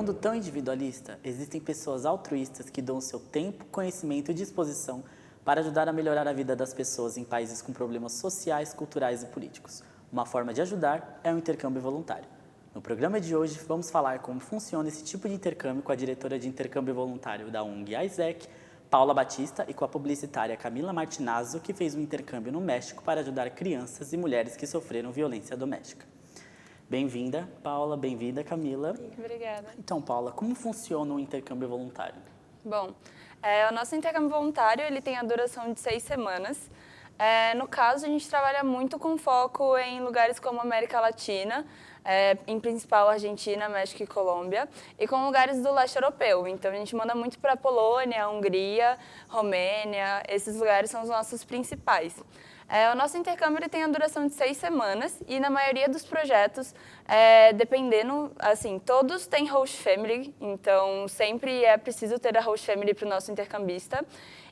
mundo tão individualista, existem pessoas altruístas que dão seu tempo, conhecimento e disposição para ajudar a melhorar a vida das pessoas em países com problemas sociais, culturais e políticos. Uma forma de ajudar é o intercâmbio voluntário. No programa de hoje, vamos falar como funciona esse tipo de intercâmbio com a diretora de intercâmbio voluntário da ONG AIESEC, Paula Batista, e com a publicitária Camila Martinazzo, que fez um intercâmbio no México para ajudar crianças e mulheres que sofreram violência doméstica. Bem-vinda, Paula. Bem-vinda, Camila. Obrigada. Então, Paula, como funciona o intercâmbio voluntário? Bom, o nosso intercâmbio voluntário ele tem a duração de 6 semanas. No caso, a gente trabalha muito com foco em lugares como América Latina, em principal Argentina, México e Colômbia, e com lugares do leste europeu. Então, a gente manda muito para Polônia, Hungria, Romênia, esses lugares são os nossos principais. O nosso intercâmbio ele tem a duração de 6 semanas e na maioria dos projetos, dependendo, assim, todos têm host family, então sempre é preciso ter a host family para o nosso intercambista.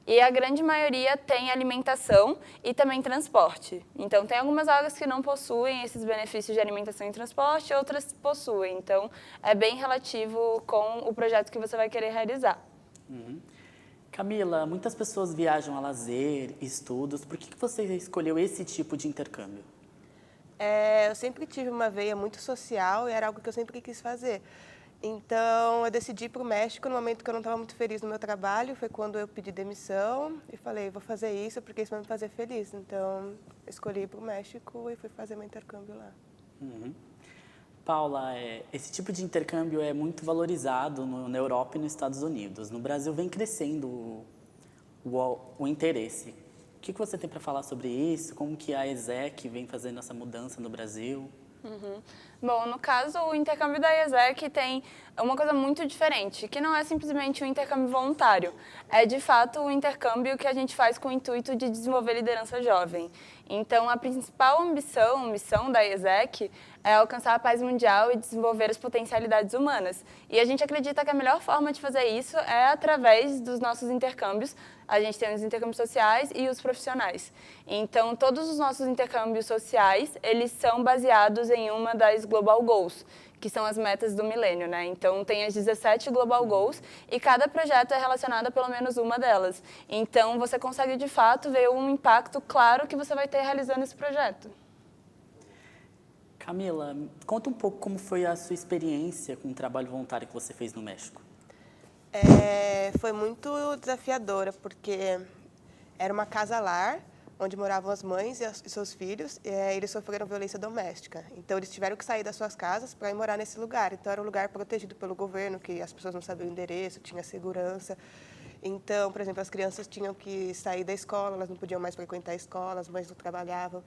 E a grande maioria tem alimentação e também transporte. Então, tem algumas vagas que não possuem esses benefícios de alimentação e transporte, outras possuem. Então, é bem relativo com o projeto que você vai querer realizar. Uhum. Camila, muitas pessoas viajam a lazer, estudos. Por que você escolheu esse tipo de intercâmbio? Eu sempre tive uma veia muito social e era algo que eu sempre quis fazer. Então, eu decidi ir para o México no momento que eu não estava muito feliz no meu trabalho. Foi quando eu pedi demissão e falei, vou fazer isso porque isso vai me fazer feliz. Então, escolhi ir para o México e fui fazer meu intercâmbio lá. Uhum. Paula, esse tipo de intercâmbio é muito valorizado na Europa e nos Estados Unidos. No Brasil vem crescendo o interesse. O que você tem para falar sobre isso? Como que a ESEC vem fazendo essa mudança no Brasil? Uhum. Bom, no caso, o intercâmbio da IESEC tem uma coisa muito diferente, que não é simplesmente um intercâmbio voluntário. É, de fato, um intercâmbio que a gente faz com o intuito de desenvolver liderança jovem. Então, a principal missão da IESEC é alcançar a paz mundial e desenvolver as potencialidades humanas. E a gente acredita que a melhor forma de fazer isso é através dos nossos intercâmbios. A gente tem os intercâmbios sociais e os profissionais. Então, todos os nossos intercâmbios sociais, eles são baseados em uma das Global Goals, que são as metas do milênio, né? Então, tem as 17 Global Goals e cada projeto é relacionado a pelo menos uma delas. Então, você consegue, de fato, ver um impacto claro que você vai ter realizando esse projeto. Camila, conta um pouco como foi a sua experiência com o trabalho voluntário que você fez no México. Foi muito desafiadora, porque era uma casa-lar, onde moravam as mães e seus filhos, e eles sofreram violência doméstica. Então, eles tiveram que sair das suas casas para ir morar nesse lugar. Então, era um lugar protegido pelo governo, que as pessoas não sabiam o endereço, tinha segurança. Então, por exemplo, as crianças tinham que sair da escola, elas não podiam mais frequentar a escola, as mães não trabalhavam.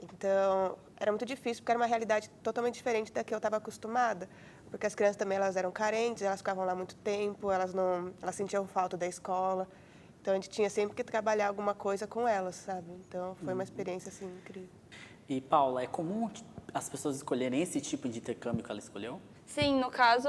Então, era muito difícil, porque era uma realidade totalmente diferente da que eu estava acostumada. Porque as crianças também elas eram carentes, elas ficavam lá muito tempo, elas sentiam falta da escola. Então, a gente tinha sempre que trabalhar alguma coisa com elas, sabe? Então, foi uma experiência, assim, incrível. E, Paula, é comum as pessoas escolherem esse tipo de intercâmbio que ela escolheu? Sim, no caso,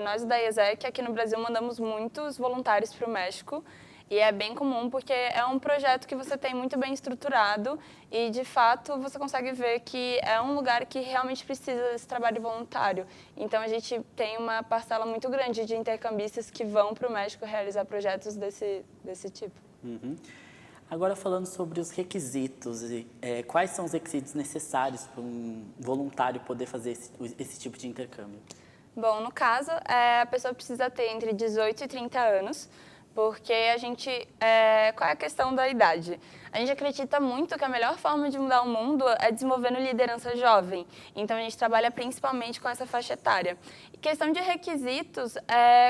nós da IESEC aqui no Brasil mandamos muitos voluntários para o México. E é bem comum porque é um projeto que você tem muito bem estruturado e, de fato, você consegue ver que é um lugar que realmente precisa desse trabalho voluntário. Então, a gente tem uma parcela muito grande de intercambistas que vão para o México realizar projetos desse tipo. Uhum. Agora, falando sobre os requisitos, quais são os requisitos necessários para um voluntário poder fazer esse tipo de intercâmbio? Bom, no caso, a pessoa precisa ter entre 18 e 30 anos, porque qual é a questão da idade? A gente acredita muito que a melhor forma de mudar o mundo é desenvolvendo liderança jovem. Então, a gente trabalha principalmente com essa faixa etária. E questão de requisitos,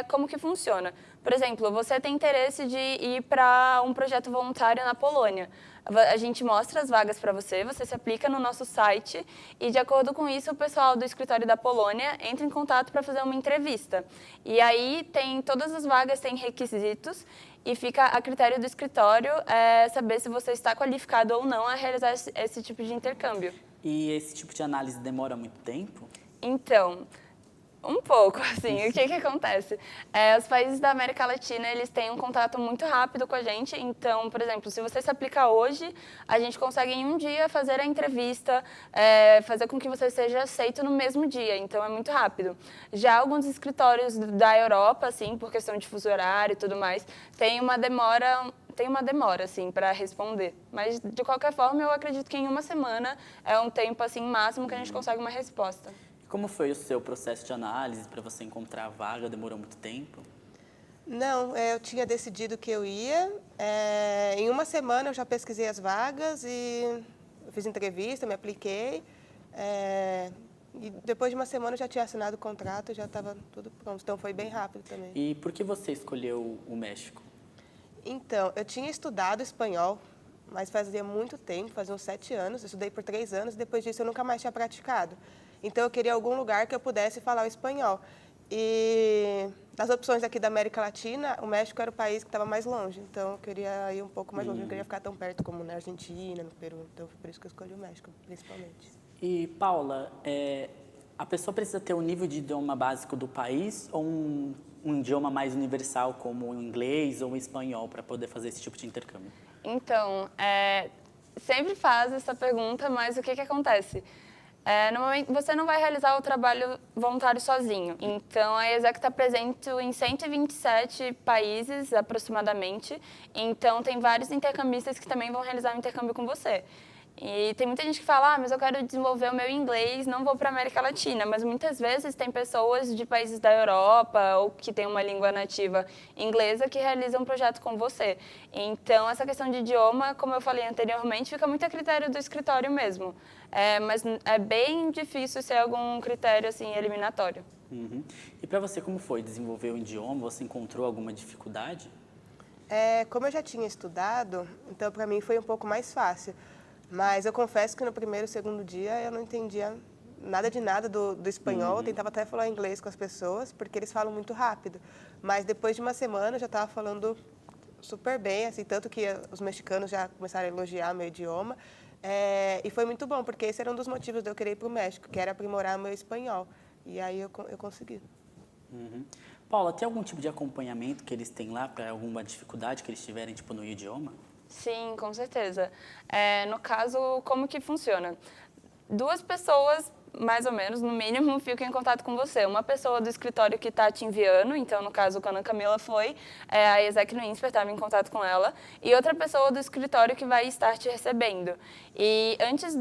como que funciona? Por exemplo, você tem interesse de ir para um projeto voluntário na Polônia. A gente mostra as vagas para você, você se aplica no nosso site e, de acordo com isso, o pessoal do escritório da Polônia entra em contato para fazer uma entrevista. E aí, todas as vagas têm requisitos e fica a critério do escritório saber se você está qualificado ou não a realizar esse tipo de intercâmbio. E esse tipo de análise demora muito tempo? Então, Um pouco, assim, o que que acontece? Os países da América Latina, eles têm um contato muito rápido com a gente, então, por exemplo, se você se aplicar hoje, a gente consegue em um dia fazer a entrevista, fazer com que você seja aceito no mesmo dia, então é muito rápido. Já alguns escritórios da Europa, assim, por questão de fuso horário e tudo mais, tem uma demora, assim, para responder. Mas, de qualquer forma, eu acredito que em uma semana é um tempo, assim, máximo que a gente consegue uma resposta. Como foi o seu processo de análise para você encontrar a vaga? Demorou muito tempo? Não, eu tinha decidido que eu ia. Em uma semana eu já pesquisei as vagas e eu fiz entrevista, me apliquei. E depois de uma semana eu já tinha assinado o contrato, já estava tudo pronto. Então foi bem rápido também. E por que você escolheu o México? Então, eu tinha estudado espanhol, mas fazia muito tempo, fazia uns 7 anos. Eu estudei por 3 anos e depois disso eu nunca mais tinha praticado. Então, eu queria algum lugar que eu pudesse falar o espanhol. E das opções aqui da América Latina, o México era o país que estava mais longe. Então, eu queria ir um pouco mais longe. Eu não queria ficar tão perto como na Argentina, no Peru. Então, foi por isso que eu escolhi o México, principalmente. E, Paula, a pessoa precisa ter o nível de idioma básico do país ou um idioma mais universal, como o inglês ou o espanhol, para poder fazer esse tipo de intercâmbio? Então, sempre faz essa pergunta, mas o que que acontece? Normalmente, você não vai realizar o trabalho voluntário sozinho. Então, a ESEC está presente em 127 países, aproximadamente. Então, tem vários intercambistas que também vão realizar o intercâmbio com você. E tem muita gente que fala, mas eu quero desenvolver o meu inglês, não vou para a América Latina. Mas muitas vezes tem pessoas de países da Europa ou que têm uma língua nativa inglesa que realizam um projeto com você. Então, essa questão de idioma, como eu falei anteriormente, fica muito a critério do escritório mesmo. Mas é bem difícil ser algum critério assim eliminatório. Uhum. E para você, como foi desenvolver o idioma? Você encontrou alguma dificuldade? Como eu já tinha estudado, então para mim foi um pouco mais fácil. Mas eu confesso que no primeiro e segundo dia eu não entendia nada de nada do espanhol. Eu tentava até falar inglês com as pessoas, porque eles falam muito rápido. Mas depois de uma semana eu já estava falando super bem, assim, tanto que os mexicanos já começaram a elogiar meu idioma. E foi muito bom, porque esse era um dos motivos de eu querer ir para o México, que era aprimorar meu espanhol. E aí eu consegui. Uhum. Paula, tem algum tipo de acompanhamento que eles têm lá para alguma dificuldade que eles tiverem, tipo, no idioma? Sim, com certeza. No caso, como que funciona? 2 pessoas, mais ou menos, no mínimo, ficam em contato com você. Uma pessoa do escritório que está te enviando, então, no caso, quando a Camila foi, a ESEC no INSPER estava em contato com ela, e outra pessoa do escritório que vai estar te recebendo. E antes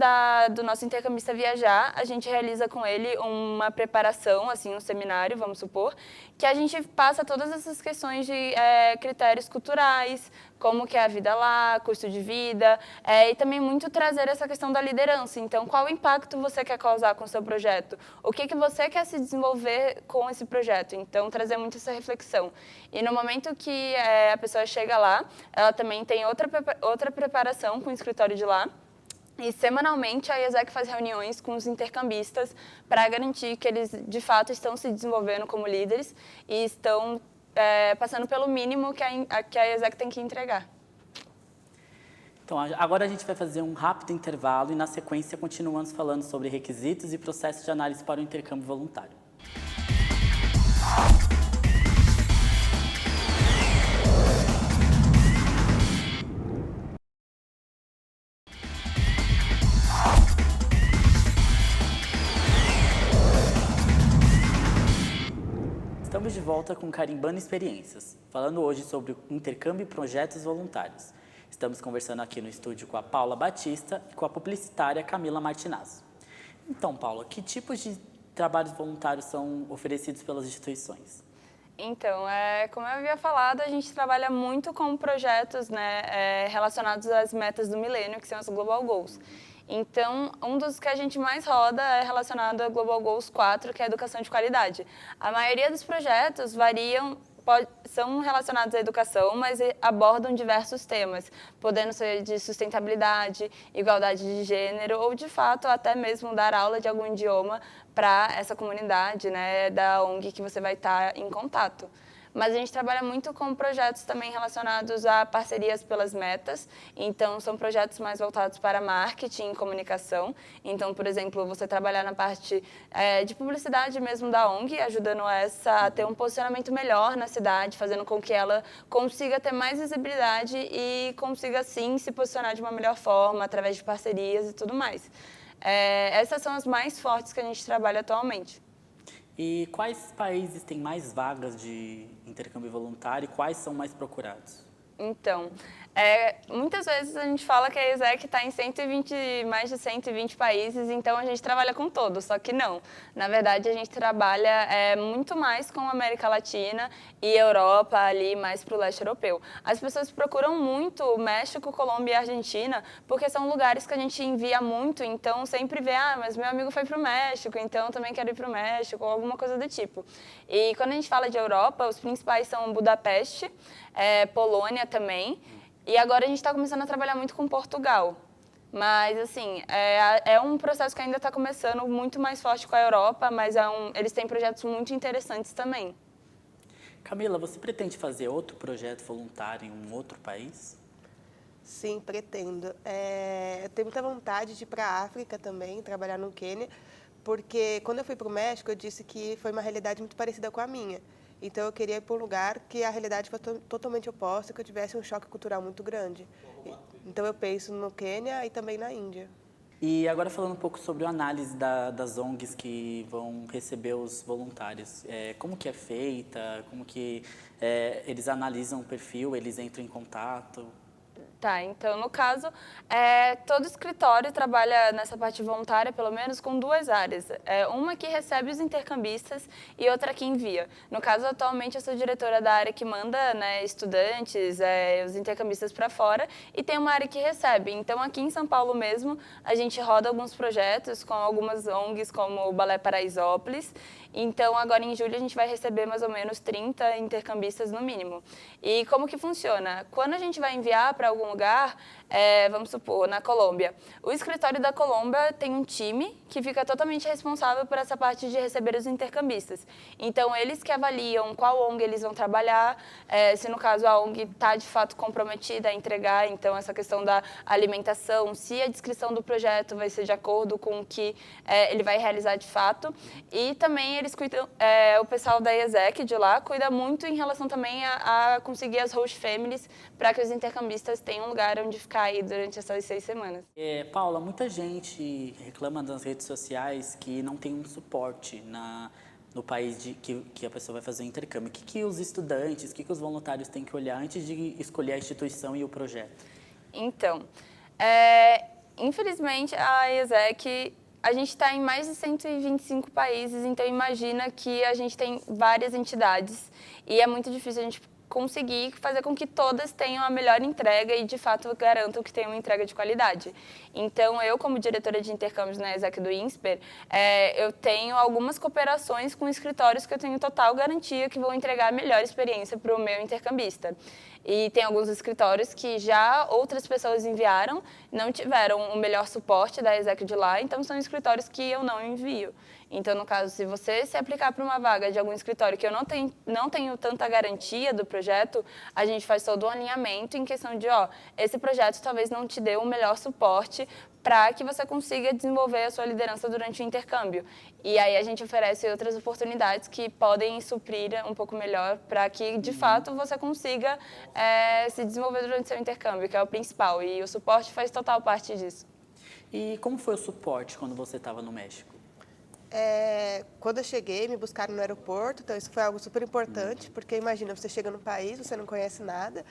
do nosso intercambista viajar, a gente realiza com ele uma preparação, assim, um seminário, vamos supor, que a gente passa todas essas questões de critérios culturais, como que é a vida lá, custo de vida, e também muito trazer essa questão da liderança. Então, qual o impacto você quer causar com o seu projeto? O que você quer se desenvolver com esse projeto? Então, trazer muito essa reflexão. E no momento que a pessoa chega lá, ela também tem outra preparação com o escritório de lá. E, semanalmente, a ESEC faz reuniões com os intercambistas para garantir que eles, de fato, estão se desenvolvendo como líderes e estão passando pelo mínimo que a ESEC tem que entregar. Então, agora a gente vai fazer um rápido intervalo e, na sequência, continuamos falando sobre requisitos e processos de análise para o intercâmbio voluntário. Estamos de volta com Carimbando Experiências, falando hoje sobre o intercâmbio e projetos voluntários. Estamos conversando aqui no estúdio com a Paula Batista e com a publicitária Camila Martinazzo. Então, Paula, que tipos de trabalhos voluntários são oferecidos pelas instituições? Então, como eu havia falado, a gente trabalha muito com projetos, né, relacionados às metas do milênio, que são as Global Goals. Então, um dos que a gente mais roda é relacionado a Global Goals 4, que é a educação de qualidade. A maioria dos projetos são relacionados à educação, mas abordam diversos temas, podendo ser de sustentabilidade, igualdade de gênero ou, de fato, até mesmo dar aula de algum idioma para essa comunidade, né, da ONG que você vai estar em contato. mas a gente trabalha muito com projetos também relacionados a parcerias pelas metas. Então, são projetos mais voltados para marketing e comunicação. Então, por exemplo, você trabalhar na parte de publicidade mesmo da ONG, ajudando essa a ter um posicionamento melhor na cidade, fazendo com que ela consiga ter mais visibilidade e consiga, sim, se posicionar de uma melhor forma, através de parcerias e tudo mais. Essas são as mais fortes que a gente trabalha atualmente. E quais países têm mais vagas de intercâmbio voluntário e quais são mais procurados? Então, muitas vezes a gente fala que a ESEC está em mais de 120 países, então a gente trabalha com todos, só que não. Na verdade, a gente trabalha muito mais com a América Latina e Europa, ali mais para o leste europeu. As pessoas procuram muito o México, Colômbia e Argentina, porque são lugares que a gente envia muito, então sempre vê, mas meu amigo foi para o México, então eu também quero ir para o México, ou alguma coisa do tipo. E quando a gente fala de Europa, os principais são Budapeste, Polônia também, e agora a gente está começando a trabalhar muito com Portugal. Mas, assim, é um processo que ainda está começando muito mais forte com a Europa, mas eles têm projetos muito interessantes também. Camila, você pretende fazer outro projeto voluntário em um outro país? Sim, pretendo. Eu tenho muita vontade de ir para a África também, trabalhar no Quênia, porque quando eu fui para o México, eu disse que foi uma realidade muito parecida com a minha. Então, eu queria ir para um lugar que a realidade fosse totalmente oposta, que eu tivesse um choque cultural muito grande. Então, eu penso no Quênia e também na Índia. E agora falando um pouco sobre a análise das ONGs que vão receber os voluntários. Como que é feita? Como que eles analisam o perfil? Eles entram em contato? Tá, então, no caso, todo escritório trabalha nessa parte voluntária, pelo menos, com duas áreas. Uma que recebe os intercambistas e outra que envia. No caso, atualmente, eu sou diretora da área que manda, né, estudantes, os intercambistas para fora, e tem uma área que recebe. Então, aqui em São Paulo mesmo, a gente roda alguns projetos com algumas ONGs, como o Balé Paraisópolis. Então, agora em julho, a gente vai receber mais ou menos 30 intercambistas no mínimo. E como que funciona? Quando a gente vai enviar para algum lugar, vamos supor, na Colômbia, o escritório da Colômbia tem um time que fica totalmente responsável por essa parte de receber os intercambistas. Então, eles que avaliam qual ONG eles vão trabalhar, se no caso a ONG está de fato comprometida a entregar, então essa questão da alimentação, se a descrição do projeto vai ser de acordo com o que ele vai realizar de fato. E também eles cuidam, o pessoal da ESEC de lá cuida muito em relação também a conseguir as host families para que os intercambistas tenham um lugar onde ficar aí durante essas 6 semanas. Paula, muita gente reclama nas redes sociais que não tem um suporte no país que a pessoa vai fazer o intercâmbio. O que os estudantes, o que os voluntários têm que olhar antes de escolher a instituição e o projeto? Então, infelizmente, a ESEC, a gente está em mais de 125 países, então imagina que a gente tem várias entidades e é muito difícil a gente conseguir fazer com que todas tenham a melhor entrega e, de fato, garantam que tenham uma entrega de qualidade. Então, eu, como diretora de intercâmbios na ESEC do INSPER, eu tenho algumas cooperações com escritórios que eu tenho total garantia que vão entregar a melhor experiência para o meu intercambista. E tem alguns escritórios que já outras pessoas enviaram, não tiveram o melhor suporte da ESEC de lá, então são escritórios que eu não envio. Então, no caso, se você se aplicar para uma vaga de algum escritório que eu não tenho tanta garantia do projeto, a gente faz todo o alinhamento em questão de, esse projeto talvez não te dê o melhor suporte para que você consiga desenvolver a sua liderança durante o intercâmbio. E aí a gente oferece outras oportunidades que podem suprir um pouco melhor para que, de fato, você consiga se desenvolver durante o seu intercâmbio, que é o principal. E o suporte faz total parte disso. E como foi o suporte quando você estava no México? Quando eu cheguei, me buscaram no aeroporto, então isso foi algo super importante, porque imagina, você chega num país, você não conhece nada,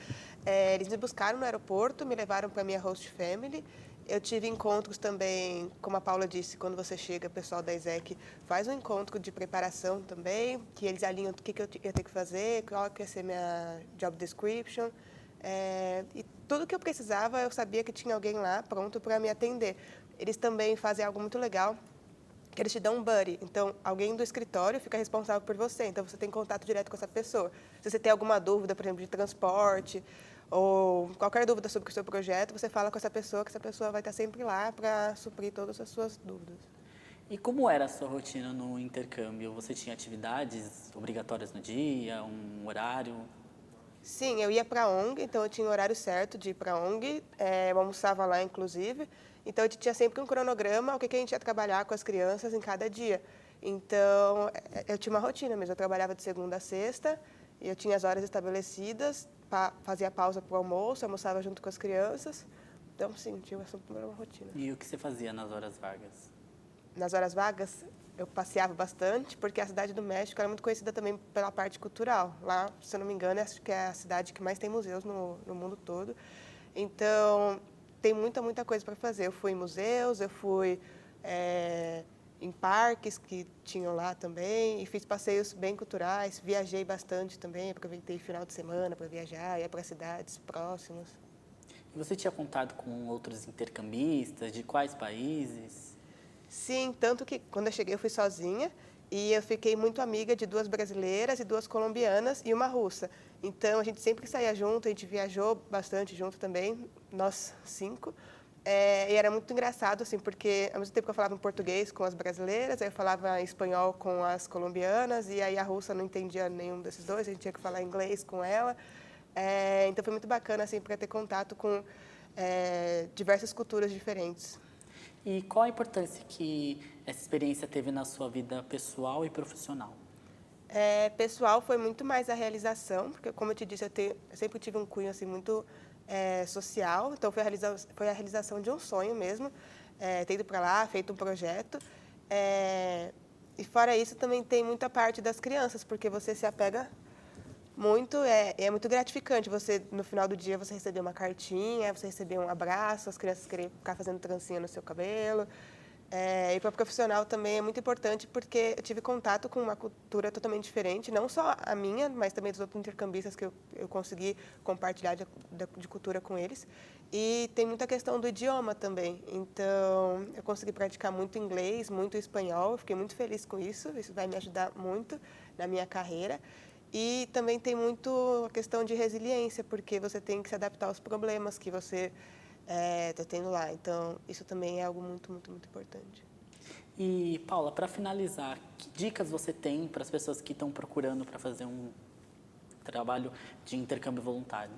eles me buscaram no aeroporto, me levaram para a minha host family. Eu tive encontros também, como a Paula disse, quando você chega, o pessoal da ESEC faz um encontro de preparação também, que eles alinham o que eu ia ter que fazer, qual que ia ser minha job description. E tudo que eu precisava, eu sabia que tinha alguém lá pronto para me atender. Eles também fazem algo muito legal, que eles te dão um buddy. Então, alguém do escritório fica responsável por você. Então, você tem contato direto com essa pessoa. Se você tem alguma dúvida, por exemplo, de transporte, ou qualquer dúvida sobre o seu projeto, você fala com essa pessoa, que essa pessoa vai estar sempre lá para suprir todas as suas dúvidas. E como era a sua rotina no intercâmbio? Você tinha atividades obrigatórias no dia, um horário? Sim, eu ia para a ONG, então eu tinha o horário certo de ir para a ONG, eu almoçava lá, inclusive. Então, a gente tinha sempre um cronograma, o que a gente ia trabalhar com as crianças em cada dia. Então, eu tinha uma rotina mesmo, eu trabalhava de segunda a sexta, e eu tinha as horas estabelecidas, fazia pausa para o almoço, almoçava junto com as crianças. Então, sim, tinha uma rotina. E o que você fazia nas horas vagas? Nas horas vagas, eu passeava bastante, porque a cidade do México era muito conhecida também pela parte cultural. Lá, se eu não me engano, acho que é a cidade que mais tem museus no mundo todo. Então, tem muita coisa para fazer. Eu fui em museus, eu fui em parques que tinham lá também, e fiz passeios bem culturais, viajei bastante também, aproveitei final de semana para viajar, ia para cidades próximas. E você tinha contato com outros intercambistas? De quais países? Sim, tanto que quando eu cheguei eu fui sozinha e eu fiquei muito amiga de 2 brasileiras e 2 colombianas e uma russa. Então a gente sempre saía junto, a gente viajou bastante junto também, nós 5. E era muito engraçado, assim, porque ao mesmo tempo que eu falava em português com as brasileiras, aí eu falava em espanhol com as colombianas, e aí a russa não entendia nenhum desses dois, a gente tinha que falar inglês com ela. Então foi muito bacana, assim, para ter contato com diversas culturas diferentes. E qual a importância que essa experiência teve na sua vida pessoal e profissional? Pessoal, foi muito mais a realização, porque, como eu te disse, eu sempre tive um cunho assim, muito social, então foi a realização de um sonho mesmo, ter ido para lá, feito um projeto. E fora isso, também tem muita parte das crianças, porque você se apega muito, é muito gratificante. Você, no final do dia, você receber uma cartinha, você receber um abraço, as crianças querem ficar fazendo trancinha no seu cabelo. E para o profissional também é muito importante porque eu tive contato com uma cultura totalmente diferente, não só a minha, mas também dos outros intercambistas que eu consegui compartilhar de cultura com eles. E tem muita questão do idioma também. Então, eu consegui praticar muito inglês, muito espanhol. Eu fiquei muito feliz com isso. Isso vai me ajudar muito na minha carreira. E também tem muito a questão de resiliência, porque você tem que se adaptar aos problemas que você está tendo lá. Então, isso também é algo muito importante. E, Paula, para finalizar, que dicas você tem para as pessoas que estão procurando para fazer um trabalho de intercâmbio voluntário?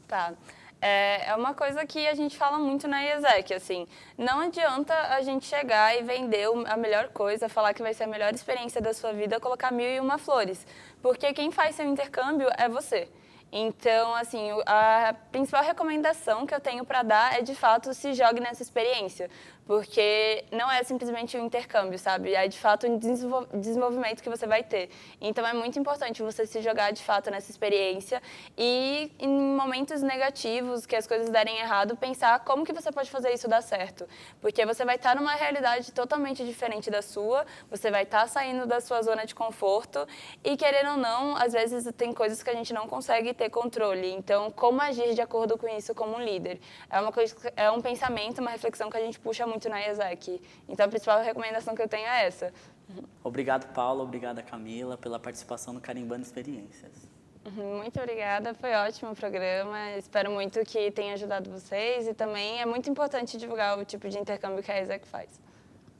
Tá. É uma coisa que a gente fala muito na IESEC, assim, não adianta a gente chegar e vender a melhor coisa, falar que vai ser a melhor experiência da sua vida, colocar 1001 flores, porque quem faz seu intercâmbio é você. Então, assim, a principal recomendação que eu tenho para dar é, de fato, se jogue nessa experiência, porque não é simplesmente um intercâmbio, sabe? É, de fato, um desenvolvimento que você vai ter. Então, é muito importante você se jogar, de fato, nessa experiência e, em momentos negativos, que as coisas derem errado, pensar como que você pode fazer isso dar certo. Porque você vai estar numa realidade totalmente diferente da sua, você vai estar saindo da sua zona de conforto e, querendo ou não, às vezes tem coisas que a gente não consegue ter controle. Então, como agir de acordo com isso como um líder? É um pensamento, uma reflexão que a gente puxa muito na IESEC. Então, a principal recomendação que eu tenho é essa. Obrigado, Paula. Obrigada, Camila, pela participação no Carimbando Experiências. Muito obrigada, foi ótimo o programa. Espero muito que tenha ajudado vocês e também é muito importante divulgar o tipo de intercâmbio que a IESEC faz.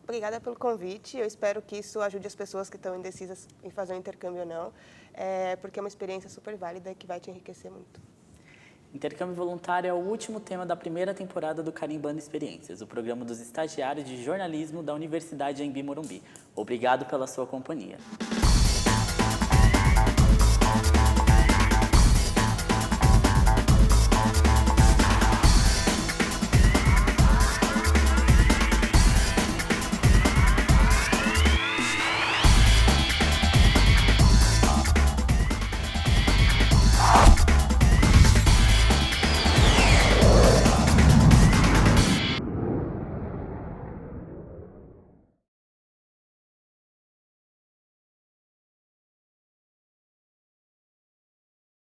Obrigada pelo convite. Eu espero que isso ajude as pessoas que estão indecisas em fazer um intercâmbio ou não, porque é uma experiência super válida e que vai te enriquecer muito. Intercâmbio voluntário é o último tema da primeira temporada do Carimbando Experiências, o programa dos estagiários de jornalismo da Universidade Anhembi Morumbi. Obrigado pela sua companhia.